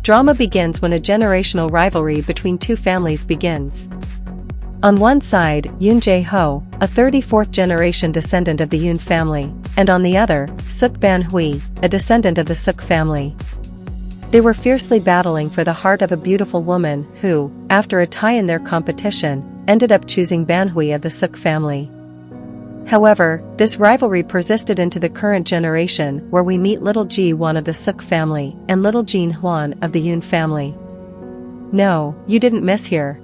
Drama begins when a generational rivalry between two families begins. On one side, Yoon Jae-ho, a 34th generation descendant of the Yoon family, and on the other, Suk Ban-hui, a descendant of the Suk family. They were fiercely battling for the heart of a beautiful woman who, after a tie in their competition, ended up choosing Ban-hui of the Suk family. However, this rivalry persisted into the current generation where we meet little Ji-won of the Suk family and little Jin-hwan of the Yoon family. No, you didn't miss here.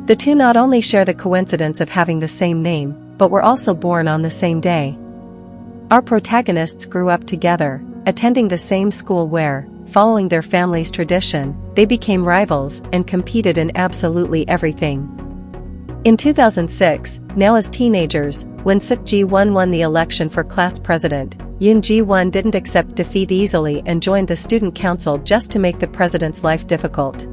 The two not only share the coincidence of having the same name, but were also born on the same day. Our protagonists grew up together, attending the same school where, following their family's tradition, they became rivals and competed in absolutely everything. In 2006, now as teenagers, when Suk Ji-won won the election for class president, Yoon Ji-won didn't accept defeat easily and joined the student council just to make the president's life difficult.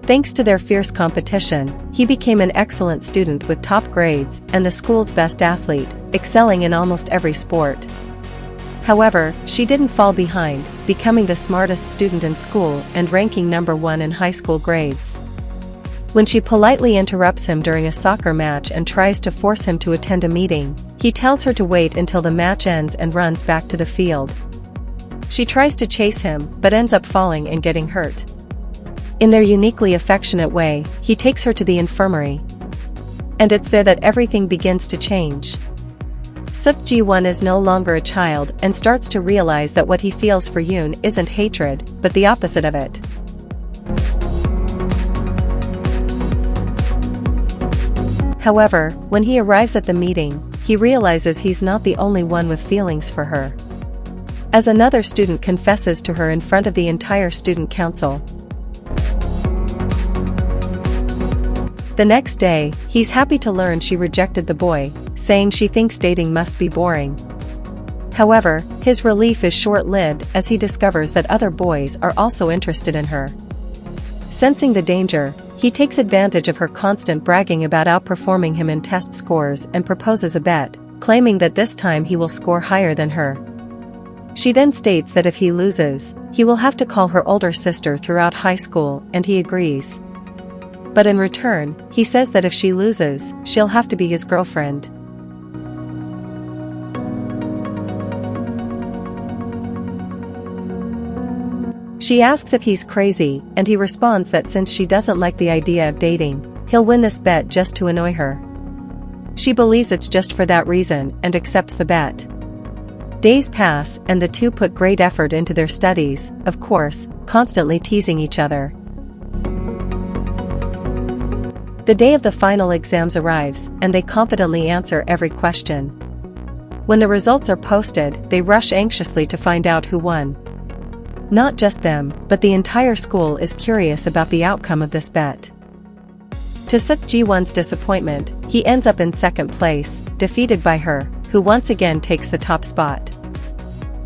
Thanks to their fierce competition, he became an excellent student with top grades and the school's best athlete, excelling in almost every sport. However, she didn't fall behind, becoming the smartest student in school and ranking #1 in high school grades. When she politely interrupts him during a soccer match and tries to force him to attend a meeting, he tells her to wait until the match ends and runs back to the field. She tries to chase him, but ends up falling and getting hurt. In their uniquely affectionate way, he takes her to the infirmary. And it's there that everything begins to change. Suk Ji-won is no longer a child and starts to realize that what he feels for Yoon isn't hatred, but the opposite of it. However, when he arrives at the meeting, he realizes he's not the only one with feelings for her. As another student confesses to her in front of the entire student council. The next day, he's happy to learn she rejected the boy, saying she thinks dating must be boring. However, his relief is short-lived as he discovers that other boys are also interested in her. Sensing the danger, he takes advantage of her constant bragging about outperforming him in test scores and proposes a bet, claiming that this time he will score higher than her. She then states that if he loses, he will have to call her older sister throughout high school, and he agrees. But in return, he says that if she loses, she'll have to be his girlfriend. She asks if he's crazy, and he responds that since she doesn't like the idea of dating, he'll win this bet just to annoy her. She believes it's just for that reason and accepts the bet. Days pass and the two put great effort into their studies, of course, constantly teasing each other. The day of the final exams arrives, and they confidently answer every question. When the results are posted, they rush anxiously to find out who won. Not just them, but the entire school is curious about the outcome of this bet. To Suk Ji-won's disappointment, he ends up in second place, defeated by her, who once again takes the top spot.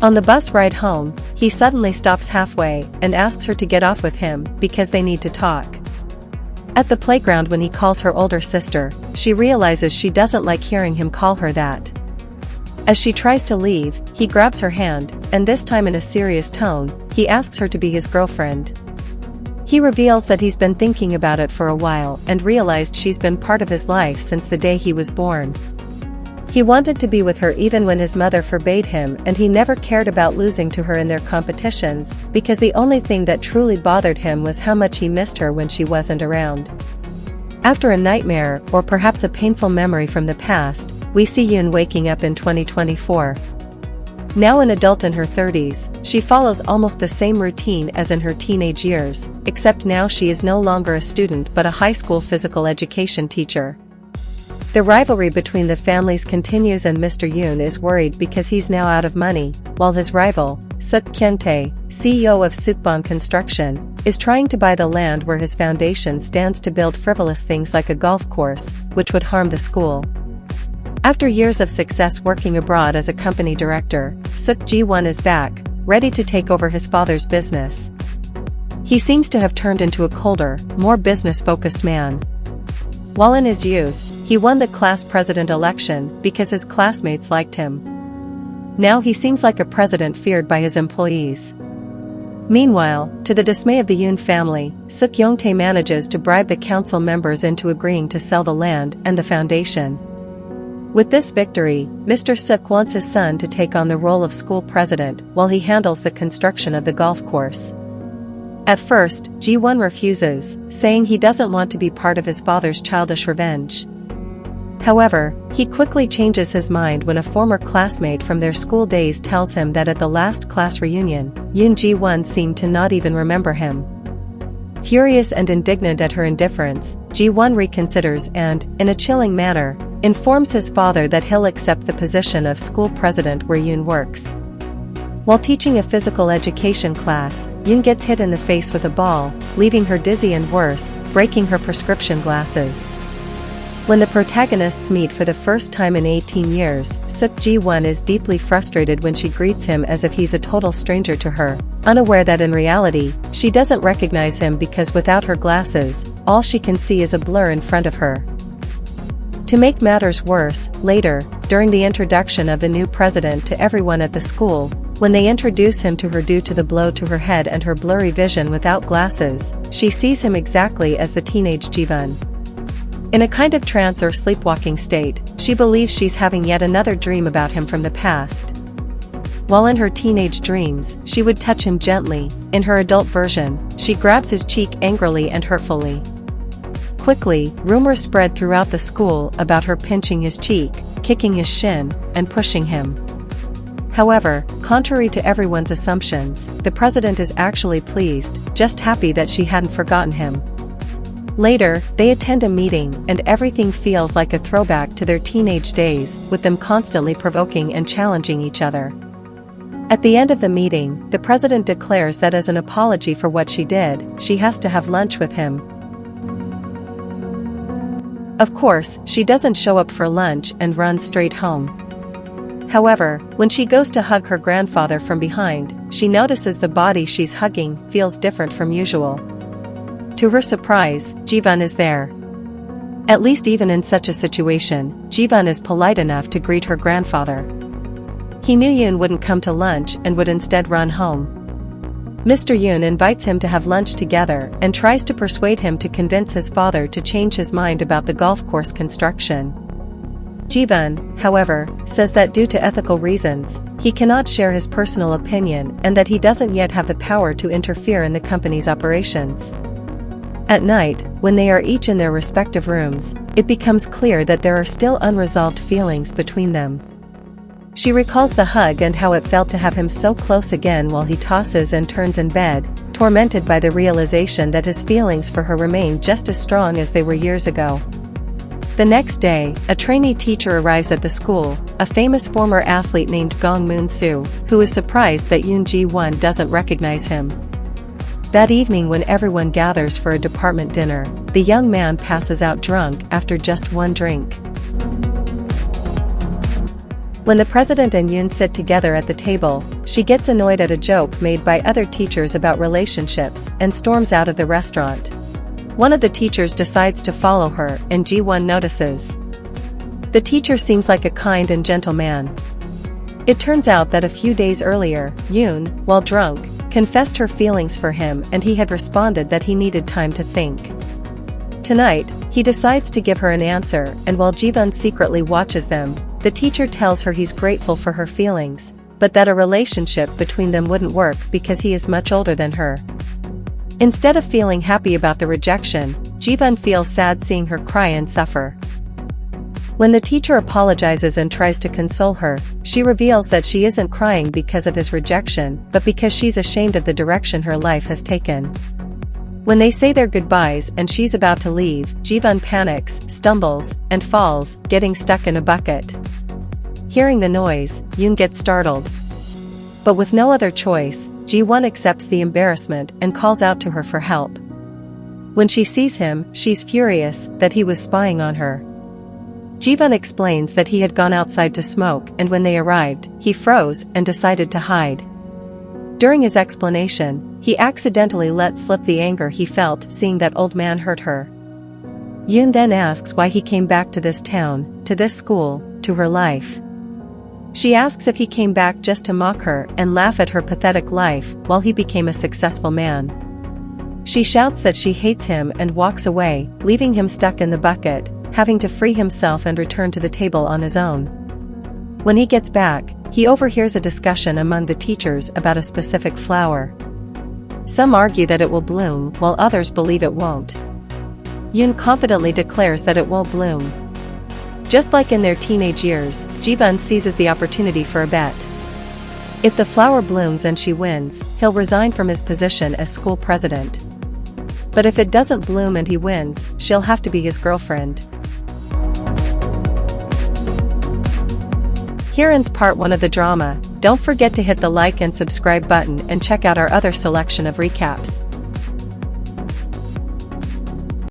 On the bus ride home, he suddenly stops halfway and asks her to get off with him because they need to talk. At the playground when he calls her older sister, she realizes she doesn't like hearing him call her that. As she tries to leave, he grabs her hand, and this time in a serious tone, he asks her to be his girlfriend. He reveals that he's been thinking about it for a while and realized she's been part of his life since the day he was born. He wanted to be with her even when his mother forbade him, and he never cared about losing to her in their competitions, because the only thing that truly bothered him was how much he missed her when she wasn't around. After a nightmare, or perhaps a painful memory from the past, we see Yoon waking up in 2024. Now an adult in her 30s, she follows almost the same routine as in her teenage years, except now she is no longer a student but a high school physical education teacher. The rivalry between the families continues, and Mr. Yoon is worried because he's now out of money, while his rival, Suk Kyung-tae, CEO of Sukbon Construction, is trying to buy the land where his foundation stands to build frivolous things like a golf course, which would harm the school. After years of success working abroad as a company director, Suk Ji-won is back, ready to take over his father's business. He seems to have turned into a colder, more business-focused man. While in his youth, he won the class president election because his classmates liked him. Now he seems like a president feared by his employees. Meanwhile, to the dismay of the Yoon family, Suk Yongtae manages to bribe the council members into agreeing to sell the land and the foundation. With this victory, Mr. Suk wants his son to take on the role of school president while he handles the construction of the golf course. At first, Ji-won refuses, saying he doesn't want to be part of his father's childish revenge. However, he quickly changes his mind when a former classmate from their school days tells him that at the last class reunion, Yoon Ji-won seemed to not even remember him. Furious and indignant at her indifference, Ji-won reconsiders and, in a chilling manner, informs his father that he'll accept the position of school president where Yoon works. While teaching a physical education class, Yoon gets hit in the face with a ball, leaving her dizzy and worse, breaking her prescription glasses. When the protagonists meet for the first time in 18 years, Suk Ji-won is deeply frustrated when she greets him as if he's a total stranger to her, unaware that in reality, she doesn't recognize him because without her glasses, all she can see is a blur in front of her. To make matters worse, later, during the introduction of the new president to everyone at the school, when they introduce him to her due to the blow to her head and her blurry vision without glasses, she sees him exactly as the teenage Ji-won. In a kind of trance or sleepwalking state, she believes she's having yet another dream about him from the past. While in her teenage dreams, she would touch him gently, in her adult version, she grabs his cheek angrily and hurtfully. Quickly, rumors spread throughout the school about her pinching his cheek, kicking his shin, and pushing him. However, contrary to everyone's assumptions, the president is actually pleased, just happy that she hadn't forgotten him. Later, they attend a meeting and everything feels like a throwback to their teenage days, with them constantly provoking and challenging each other. At the end of the meeting, the president declares that as an apology for what she did, she has to have lunch with him. Of course, she doesn't show up for lunch and runs straight home. However, when she goes to hug her grandfather from behind, she notices the body she's hugging feels different from usual. To her surprise, Ji-won is there. At least even in such a situation, Ji-won is polite enough to greet her grandfather. He knew Yoon wouldn't come to lunch and would instead run home. Mr. Yoon invites him to have lunch together and tries to persuade him to convince his father to change his mind about the golf course construction. Ji-won, however, says that due to ethical reasons, he cannot share his personal opinion and that he doesn't yet have the power to interfere in the company's operations. At night, when they are each in their respective rooms, it becomes clear that there are still unresolved feelings between them. She recalls the hug and how it felt to have him so close again while he tosses and turns in bed, tormented by the realization that his feelings for her remain just as strong as they were years ago. The next day, a trainee teacher arrives at the school, a famous former athlete named Gong Moon-soo, who is surprised that Yoon Ji-won doesn't recognize him. That evening when everyone gathers for a department dinner, the young man passes out drunk after just one drink. When the president and Yoon sit together at the table, she gets annoyed at a joke made by other teachers about relationships and storms out of the restaurant. One of the teachers decides to follow her and Ji-won notices. The teacher seems like a kind and gentle man. It turns out that a few days earlier, Yoon, while drunk, confessed her feelings for him and he had responded that he needed time to think. Tonight, he decides to give her an answer and while Ji-won secretly watches them, the teacher tells her he's grateful for her feelings, but that a relationship between them wouldn't work because he is much older than her. Instead of feeling happy about the rejection, Ji-won feels sad seeing her cry and suffer. When the teacher apologizes and tries to console her, she reveals that she isn't crying because of his rejection, but because she's ashamed of the direction her life has taken. When they say their goodbyes and she's about to leave, Ji-won panics, stumbles, and falls, getting stuck in a bucket. Hearing the noise, Yoon gets startled. But with no other choice, Ji-won accepts the embarrassment and calls out to her for help. When she sees him, she's furious that he was spying on her. Ji-won explains that he had gone outside to smoke and when they arrived, he froze and decided to hide. During his explanation, he accidentally let slip the anger he felt seeing that old man hurt her. Yoon then asks why he came back to this town, to this school, to her life. She asks if he came back just to mock her and laugh at her pathetic life while he became a successful man. She shouts that she hates him and walks away, leaving him stuck in the bucket, having to free himself and return to the table on his own. When he gets back, he overhears a discussion among the teachers about a specific flower. Some argue that it will bloom while others believe it won't. Yoon confidently declares that it won't bloom. Just like in their teenage years, Jiwon seizes the opportunity for a bet. If the flower blooms and she wins, he'll resign from his position as school president. But if it doesn't bloom and he wins, she'll have to be his girlfriend. Here ends part 1 of the drama. Don't forget to hit the like and subscribe button and check out our other selection of recaps.